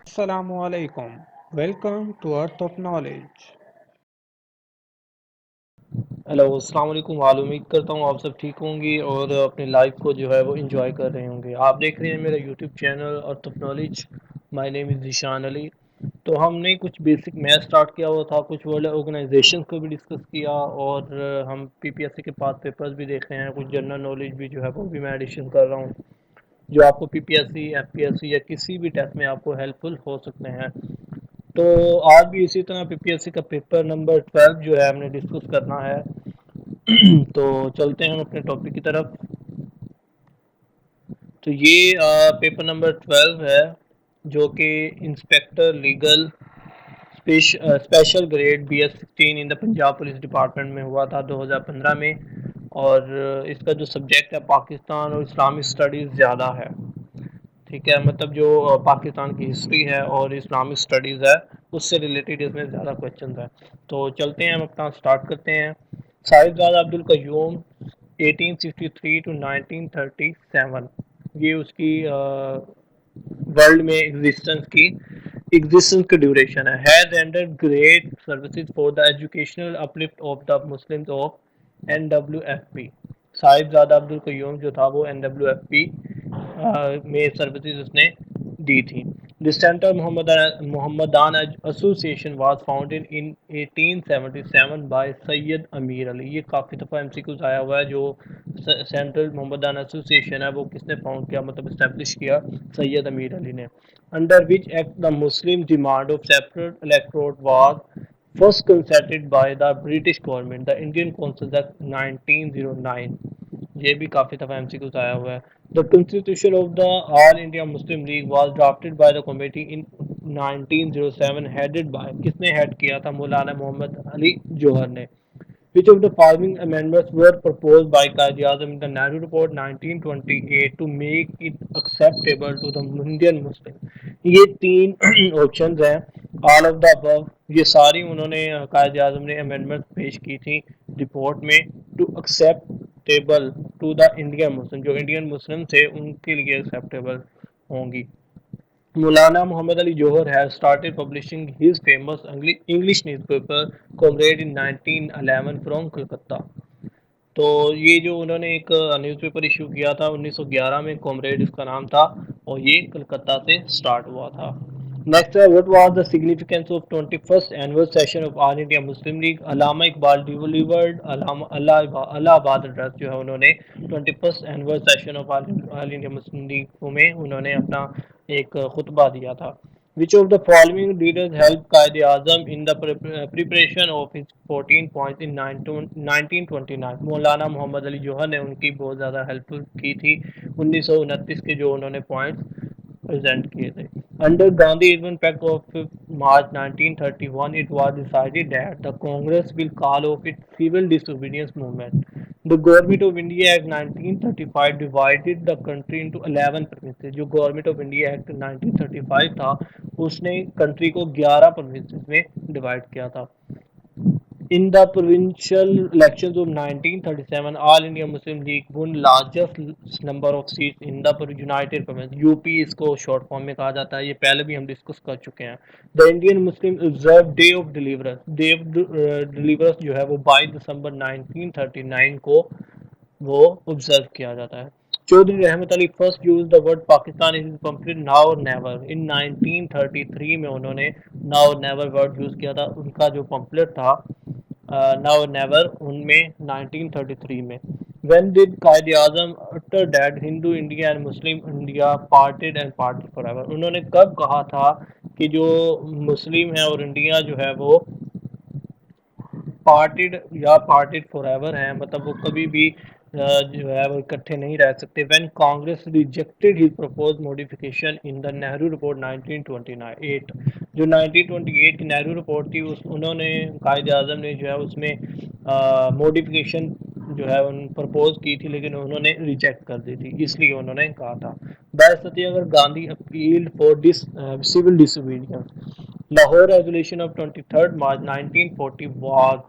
Assalamualaikum. Welcome to Earth of Knowledge. Hello अस्सलाम वालेकुम वाल उम्मीद करता हूँ आप सब ठीक होंगे और अपनी लाइफ को जो है वो एंजॉय कर रहे होंगे। आप देख रहे हैं मेरा YouTube channel earth of knowledge. My name is Zeeshan Ali. तो हमने कुछ बेसिक मैथ स्टार्ट किया हुआ था, कुछ वर्ल्ड ऑर्गेनाइजेशन को भी डिस्कस किया और हम पीपीएससी के पास पेपर्स भी देख रहे हैं, कुछ जनरल नॉलेज भी जो है वो भी मैं एडिशन कर रहा हूँ जो आपको पीपीएससी एफपीएससी या किसी भी टेस्ट में आपको हेल्पफुल हो सकते हैं। तो आज भी इसी तरह पीपीएससी का पेपर नंबर 12 जो है हमने डिस्कस करना है। तो चलते हैं हम अपने टॉपिक की तरफ। तो ये पेपर नंबर 12 है जो कि inspector legal special grade BS16 in the Punjab police department में हुआ था 2015 में। और इसका जो सब्जेक्ट है पाकिस्तान और इस्लामिक स्टडीज़ ज़्यादा है। ठीक है, मतलब जो पाकिस्तान की हिस्ट्री है और इस्लामिक स्टडीज़ है उससे रिलेटेड इसमें ज़्यादा क्वेश्चन है। तो चलते हैं हम अपना स्टार्ट करते हैं। साहिबजादा अब्दुल कयूम 1863 टू 1937 ये उसकी वर्ल्ड में एग्जिस्टेंस की ड्यूरेशन है। Has rendered great services for the educational uplift of the Muslims of NWFP। Sahibzada Abdul Qayyum जो था वो NWFP में सर्विसेज उसने दी थी। The Center Mohammedan Association was founded in 1877 by Syed अमीर अली। ये काफ़ी दफ़ा MCQs आया हुआ है। जो सेंट्रल मोहम्मदान एसोसिएशन है वो किसने फाउंड किया, मतलब इस्टेब्लिश किया, सैयद अमीर अली ने। Under which act the Muslim demand of separate electorate was first consulted by the British government the Indian council act 1909। ये भी काफ़ी दफ़ा MCQs आया हुआ है। The constitution of the all India Muslim League was drafted by the committee in 1907 headed by, किसने head किया था, मौलाना मोहम्मद अली जौहर ने। Which of the following amendments were proposed by Quaid-e-Azam in the Nehru Report 1928 to make it acceptable to the Indian Muslim? ये तीन options हैं। All of the above ये सारी उन्होंने कायद आजम ने अमेंडमेंट पेश की थी रिपोर्ट में too acceptable to the Indian Muslim, जो इंडियन मुस्लिम थे उनके लिए एक्सेप्टेबल होंगी। Maulana Muhammad Ali Johar has started publishing his famous English newspaper Comrade in 1911 from Kolkata। तो ये जो उन्होंने एक न्यूज़पेपर इशू किया था 1911 में, कॉमरेड इसका नाम था और ये कलकत्ता से स्टार्ट हुआ था। नेक्स्ट है, what was the significance of 21st annual session of All India Muslim league. Allama Iqbal delivered Allahabad address जो है उन्होंने 21st annual session of All India Muslim league में उन्होंने अपना एक खुतबा दिया था। Which of the following leaders helped Quaid-e-Azam in the preparation of his 14 points in 1929? मौलाना मोहम्मद अली जौहर ने उनकी बहुत ज़्यादा हेल्प की थी 1929 के जो उन्होंने पॉइंट्स प्रेजेंट किए थे। Under Gandhi Urban Pact of March 1931, it was decided that the Congress will call off its civil disobedience movement. The Government of India Act 1935 divided the country into 11 provinces। जो Government of India Act 1935 था उसने country को 11 provinces में divide किया था। In the provincial elections of 1937, All India Muslim League won largest number of seats in the United Province। UP इसको short form में कहा जाता है, ये पहले भी हम डिस्कस कर चुके हैं। The Indian Muslim observe day of deliverance, day of deliverance जो है वो 22 दिसंबर 1939 को वो ऑब्जर्व किया जाता है। चौधरी रहमत Ali first use the word Pakistan is complete now और नेवर इन 1933 में उन्होंने नाउ और नेवर वर्ड यूज किया था। उनका जो पम्पलेट था नाउ नेवर उनमें 1933 में। When did Quaid Azam utter that Hindu India and Muslim India parted and parted forever? उन्होंने कब कहा था कि जो मुस्लिम है और इंडिया जो है वो पार्टेड या पार्टेड फॉरएवर है, मतलब वो कभी भी जो है वो इकट्ठे नहीं रह सकते। When Congress rejected his propose modification in the Nehru report 1928, जो 1928 की नेहरू रिपोर्ट थी उस उन्होंने कायद आजम ने जो है उसमें मॉडिफिकेशन जो है उन प्रपोज की थी लेकिन उन्होंने रिजेक्ट कर दी थी, इसलिए उन्होंने कहा था। बैसती अगर Gandhi appeal for civil disobedience. Lahore Resolution of 23rd March 1940 was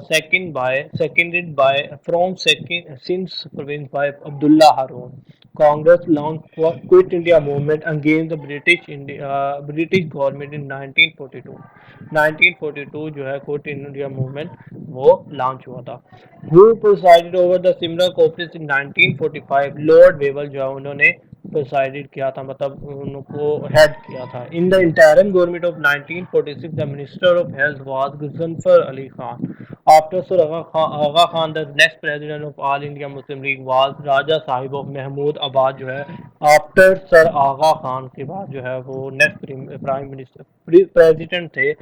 seconded by from second since province by Abdullah Harun. Congress launched Quit India movement against the British government in 1942. 1942 जो है क्विट इंडिया मूवमेंट वो launch हुआ था. Who presided over the similar conference in 1945? Lord Wavell जो है उन्होंने presided किया था, मतलब उनको हेड किया था. In the interim government of 1946 the minister of health was Ghazanfar Ali Khan. After sir Aga Khan the next president of All India Muslim League was Raja Sahib of Mahmudabad जो है आफ्टर सर आगा खान के बाद जो है वो नेक्स्ट प्राइम मिनिस्टर प्रेसिडेंट थे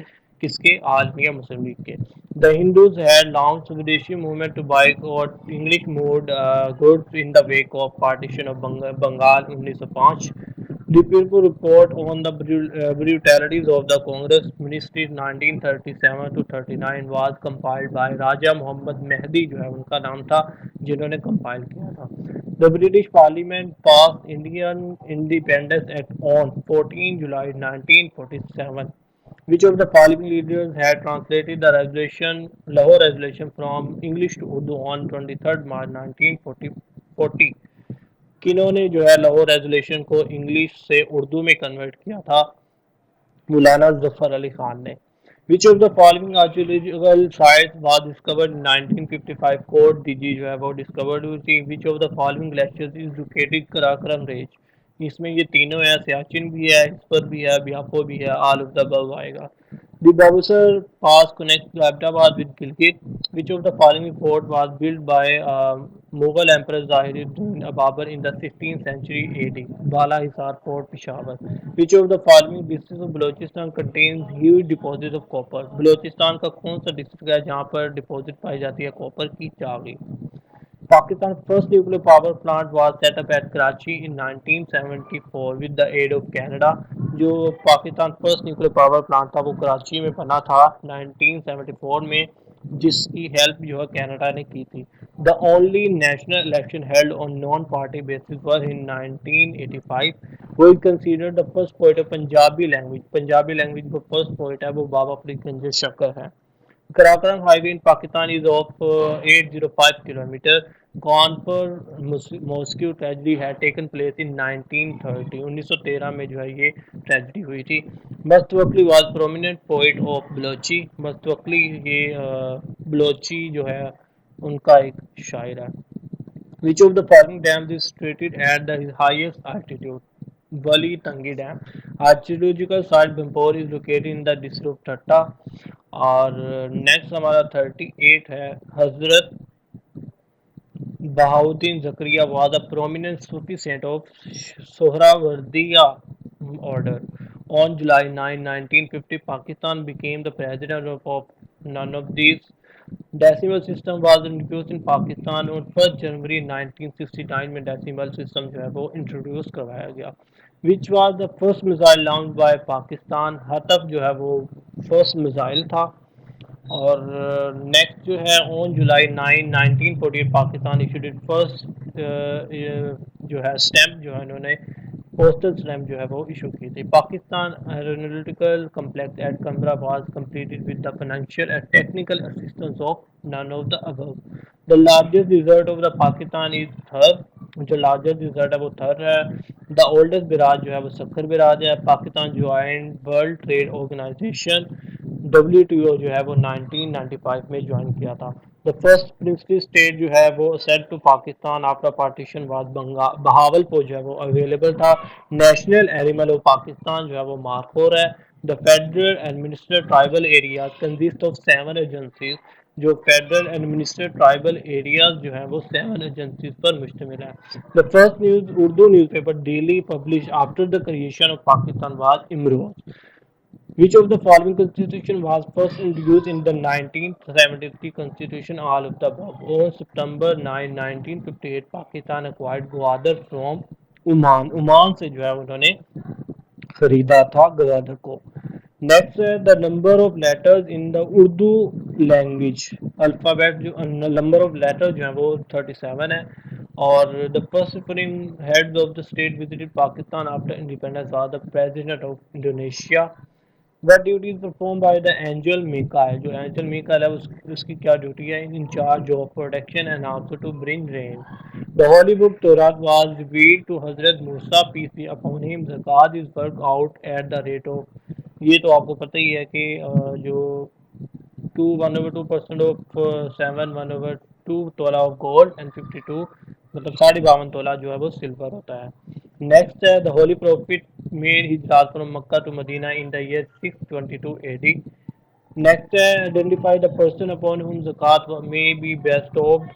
किसके, ऑल इंडिया मुस्लिम लीग के. The Hindus had launched Swadeshi movement to boycott English made goods in the wake of partition of Bengal 1905. The people report on the brutalities of the Congress ministries 1937 to 39 was compiled by Raja Muhammad Mehdi जो है उनका नाम था जिन्होंने compile किया था. The British Parliament passed Indian Independence Act on 14 July 1947. Which of the following leaders had translated the resolution, Lahore Resolution from English to Urdu on 23rd March 1940? किन्होंने जो है लाहौर रेजोल्यूशन को इंग्लिश से उर्दू में कन्वर्ट किया था? मौलाना जफर अली खान ने. Which of the following archaeological sites was discovered in 1955? Coat दीजी जो है वो डिस्कवर्ड हुई थी. Which of the following glaciers is located Karakoram range? इसमें ये तीनों है, सियाचिन भी है, इस पर भी है, ब्यापो भी है, ऑल ऑफ द अबव आएगा. The Babusar Pass connects Ahmedabad with Gilgit. Which of the following fort was built by Mughal Emperor Zahiruddin Babur in the 16th century AD? Bala Hisar Fort, Peshawar. Which of the following districts of Balochistan contains huge deposits of copper? Balochistan का कौन सा district है जहाँ पर deposit पाई जाती है copper की चावड़ी? Pakistan's first nuclear power plant was set up at Karachi in 1974 with the aid of Canada. जो Pakistan first nuclear power plant था वो कराची में बना था 1974 में, जिसकी हेल्प जो है कनाडा ने की थी. The only national election held on non party basis were in 1985. वो is considered the first poet of Punjabi language. Punjabi language का फर्स्ट पोएट है वो बाबा फरीद गंज शक्कर है. Karakoram Highway in Pakistan is of 805 kilometers. Kanpur mosque tragedy है टेकन प्लेस इन 1930. 1913 में जो है ये ट्रेजिडी हुई थी. Mastawakli was prominent poet of Balochi. Mastawakli ये बलोची जो है उनका एक शायर है. Which of the following dams is situated at the highest altitude? Wali Tangi Dam. Archaeological site Bimpur is located in the district of Thatta. और नेक्स्ट हमारा 38 है. हजरत बहाउद्दीन जकरिया was a prominent Sufi saint of Sohrawardiya order. On July 9, 1950, Pakistan became the president of none of these. Decimal system was introduced in Pakistan on 1 जनवरी 1969 में decimal system जो है वो introduce करवाया गया. Which was the first missile launched by Pakistan? हतफ जो है वो first missile था. और नेक्स्ट जो है on July 9 1948 Pakistan issued it first जो है स्टैम्प जो है इन्होंने पोस्टल स्टैम्प जो है वो इशू की थी. Pakistan aeronautical complex at Kamra was completed with the financial and technical assistance of none of the above. The largest desert of the Pakistan is Thar. जो लार्जेस्ट डिजर्ट है वो थर है. द ओल्डेस्ट बिराज जो है वो सक्कर बिराज है. Pakistan join World Trade Organization WTO जो है वो 1995 में ज्वाइन किया था. द फर्स्ट प्रिंसली स्टेट जो है वो set to Pakistan after partition was Bahawalpur जो है वो अवेलेबल था. नेशनल एनिमल ऑफ पाकिस्तान जो है वो मारखोर है. The federal administrated tribal areas consist of 7 agencies. जो फेडरल एडमिनिस्ट्रेटेड ट्राइबल एरियाज जो है वो 7 एजेंसीज पर मुश्तमिल है. The first news Urdu newspaper daily publish after the creation of Pakistan was Imroz. Which of the following constitution was first introduced in the 1973 constitution? All of the above. On September 9, 1958, Pakistan acquired Gwadar from Oman. Oman से जो है उन्होंने खरीदा था गवादर को. Next है the number of letters in the Urdu language. Alphabet जो number of letter जो है वो 37 है. और the first supreme heads of the state visited Pakistan after independence was the president of Indonesia. What duty is performed by the angel Mikael? जो angel Mikael है उसकी क्या ड्यूटी है? In charge of protection and also to bring rain. The holy book Torah was revealed to Hazrat Musa peace be upon him. Zakat is worked out at the rate of, ये तो आपको पता ही है कि जो 1/2% of 7 1/2 तोला of gold and 52 मतलब 52.5 तोला जो है वो सिल्वर होता है. नेक्स्ट है द होली प्रॉफिट मेड हिजरत from Mecca to Medina in the year 622 AD. Next, identify the person upon whom zakat may be bestowed.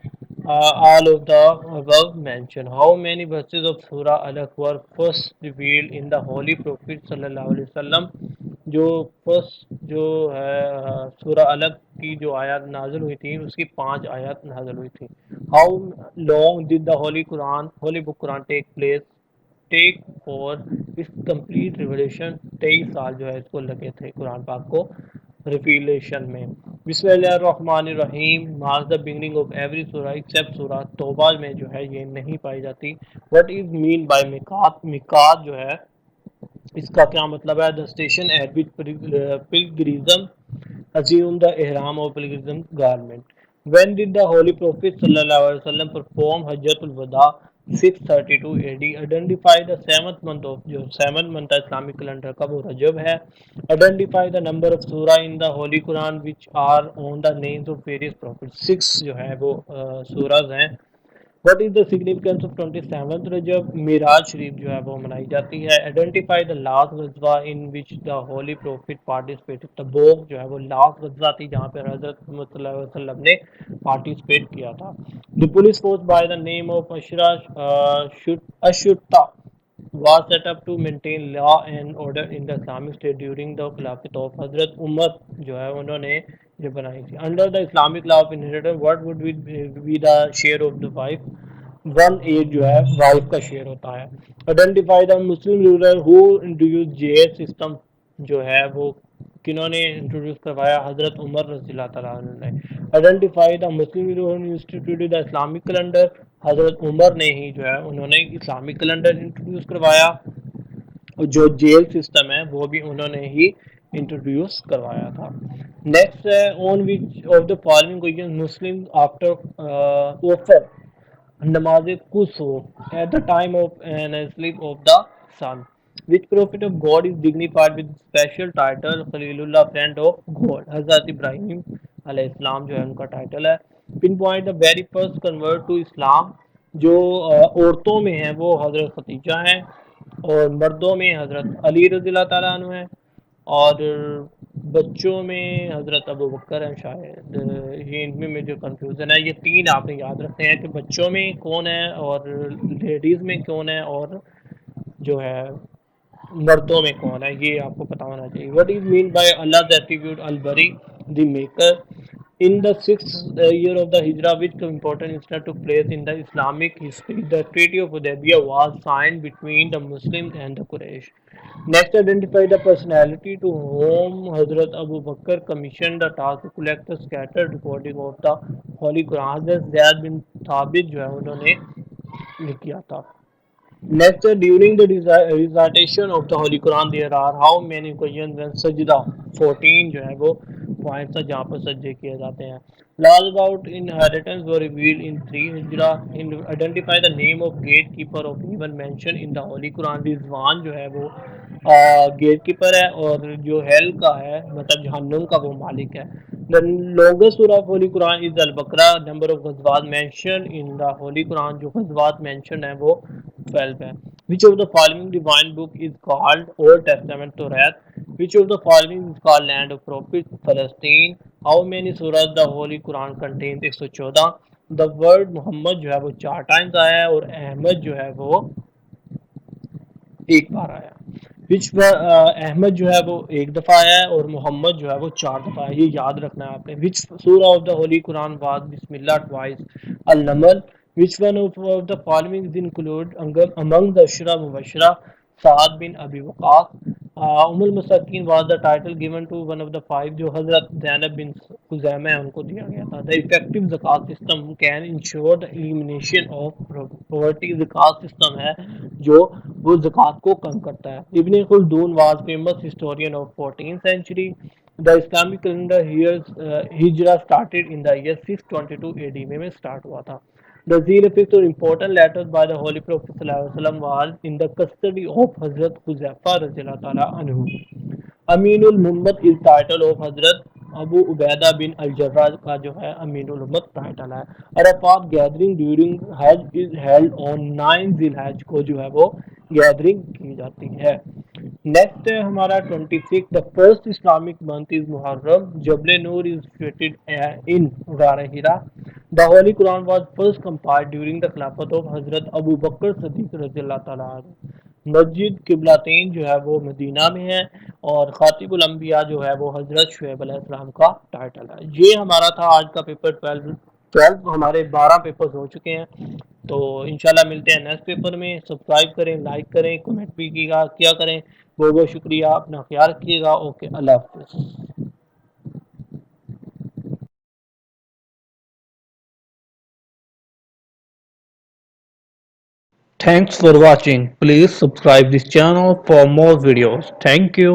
All of the above mentioned. How many verses of Surah Alaq were first revealed in the Holy Prophet sallallahu alaihi wasallam? जो first जो है सूरह अलग की जो आयत नाजिल हुई थी उसकी 5 आयत नाजिल हुई थी. How long did the holy book Quran take for its complete revelation? 23 साल जो है इसको लगे थे कुरान पाक को रिवीलेशन में. बिस्मिल्लाहिर्रहमानिर्रहीम marks the beginning of every सूरा एक्सेप्ट सूरा तौबा में जो है ये नहीं पाई जाती. व्हाट इज मीन बाय मिकात? मिकात जो है इसका क्या मतलब है? The station at which pilgrims assume the ihram or pilgrim garment. When did the Holy Prophet sallallahu alaihi wasallam perform Hajjatul Wada? 632 AD. Identify the seventh month of जो seventh month है Islamic calendar का वो रजब है. Identify the number of surah in the Holy Quran which are on the names of various prophets. 6 जो है वो सूरज हैं. What is the significance of 27th Rajab? Miraj Sharif जो है वो मनाई जाती है. Identify the last ग़ज़वा in which the Holy Prophet participated. तबूक जो है वो लास्ट ग़ज़वा थी जहाँ पे हज़रत मोहम्मद सल्लल्लाहु अलैहि वसल्लम ने पार्टिसिपेट किया था. The police force by the name of Ashurta was set up to maintain law and order in the Islamic State during the खिलाफत of हजरत उमर जो है उन्होंने ये बनाई थी. Under the Islamic law of inheritance, what would be the share of the wife? 1/8 जो है wife का शेयर होता है. Identify the Muslim ruler who introduced JS system जो है वो किन्होंने इंट्रोड्यूस करवाया? हजरत उमर रज़ियल्लाहु तआला अन्हु ने. Identify the Muslim institute the Islamic calendar. हजरत उमर ने ही जो है उन्होंने इस्लामिक कैलेंडर इंट्रोड्यूस करवाया और जो जेल सिस्टम है वो भी उन्होंने ही इंट्रोड्यूस करवाया था. नेक्स्ट है on which of the following question Muslim after offer नमाज कुसूफ at the time of an eclipse of the sun. Which prophet of God is dignified with special title Khalilullah friend of God? हज़रत इब्राहिम अलैहिस्सलाम जो है उनका title है. Pin point the very first convert to Islam. जो औरतों में है वो हज़रत खदीजा हैं और मर्दों में हज़रत अली रज़ियल्लाहु ताला अन्हु हैं और बच्चों में हज़रत अबू बकर हैं शायद. ये इनमें में जो कंफ्यूजन है ये 3 आपने याद रखते हैं कि बच्चों में कौन है और लेडीज़ में कौन है और जो है मर्दों में कौन है ये आपको पता होना चाहिए. What is mean by Allah attribute Al Bari the maker. In the sixth year of the Hijrah, which important incident took place in the Islamic history? The Treaty of Hudaybiyah was signed between the Muslims and the Quraysh. Next, identify the personality to whom Hazrat Abu Bakr commissioned the task to collect the scattered recording of the Holy Quran. Hazrat Zayd bin Thabit जो है उन्होंने ये किया था. Next, during the recitation of the Holy Quran, there are how many questions when sajda? 14 जो है वो points है जहाँ पर सज्जे किए जाते हैं. Laws about inheritance were revealed in 3 Hijra. Identify the name of gatekeeper of heaven mentioned in the Holy Quran. Rizwan जो है वो गेटकीपर है और जो हेल का है मतलब जहन्नुम का वो मालिक है. The longest surah of Holy Quran is Al-Baqarah. Number of ghazwat mentioned in the Holy Quran जो ghazwat mentioned है वो 12 है. Which of the following divine book is called Old Testament Torah? Which of the following is called land of prophet Palestine? How many surahs the Holy Quran contains? 114. The word Muhammad जो है वो 4 times आया है और अहमद जो है वो एक बार आया. विच अहमद जो है वो एक दफ़ा आया है और मोहम्मद जो है वो 4 दफ़ा है. ये याद रखना है आपने. विच सूरा of the holy Quran was बिस्मिल्लाह ट्वाइस? अल-नमल. Which one of the following is include among the अशरा मुबशरा? साद बिन अबी वक़ास. उम्मुल मसाकीन was the title given to one of the 5 जो हज़रत ज़ैनब बिन खुज़ैमा है उनको दिया गया था। द इफेक्टिव ज़कात system can ensure the elimination of poverty. ज़कात सिस्टम है जो वो ज़कात को कम करता है। इब्न खुल्दून was famous historian of 14th century. The Islamic calendar हिजरा started in the year 622 AD में स्टार्ट हुआ था। The zeal effects or important letters by the Holy Prophet ﷺ was in the custody of Hazrat Huzaifa रज़ियल्लाहु ताला अन्हु। अमीनुल मुहम्मद इस title of हजरत अबू उबैदा बिन अल जर्राह का जो है अमीनुल उम्मत टाइटल है। अरफात गैदरिंग ड्यूरिंग हज इज हेल्ड ऑन 9 जिलहज को जो है वो गैदरिंग की जाती है। नेक्स्ट है हमारा 26 the first Islamic month is मुहर्रम। जबल नूर इज सिचुएटेड इन गार हिरा। The holy Quran was first compiled during the खिलाफत ऑफ हजरत अबू बकर सदीक रज़ियल्लाहु ताला अन्हु। मस्जिद किबलातैन जो है वो मदीना में है और खातिबुल अंबिया जो है वो हजरत शुएब अलैहिस्सलाम का टाइटल है। ये हमारा था आज का पेपर 12 हमारे 12 पेपर्स हो चुके हैं। तो इंशाल्लाह मिलते हैं नेक्स्ट पेपर में। सब्सक्राइब करें, लाइक करें, कमेंट भी किया करें। बहुत बहुत शुक्रिया, अपना ख्याल रखिएगा। ओके, अल्लाह हाफिज़। Thanks for watching. Please subscribe this channel for more videos. Thank you.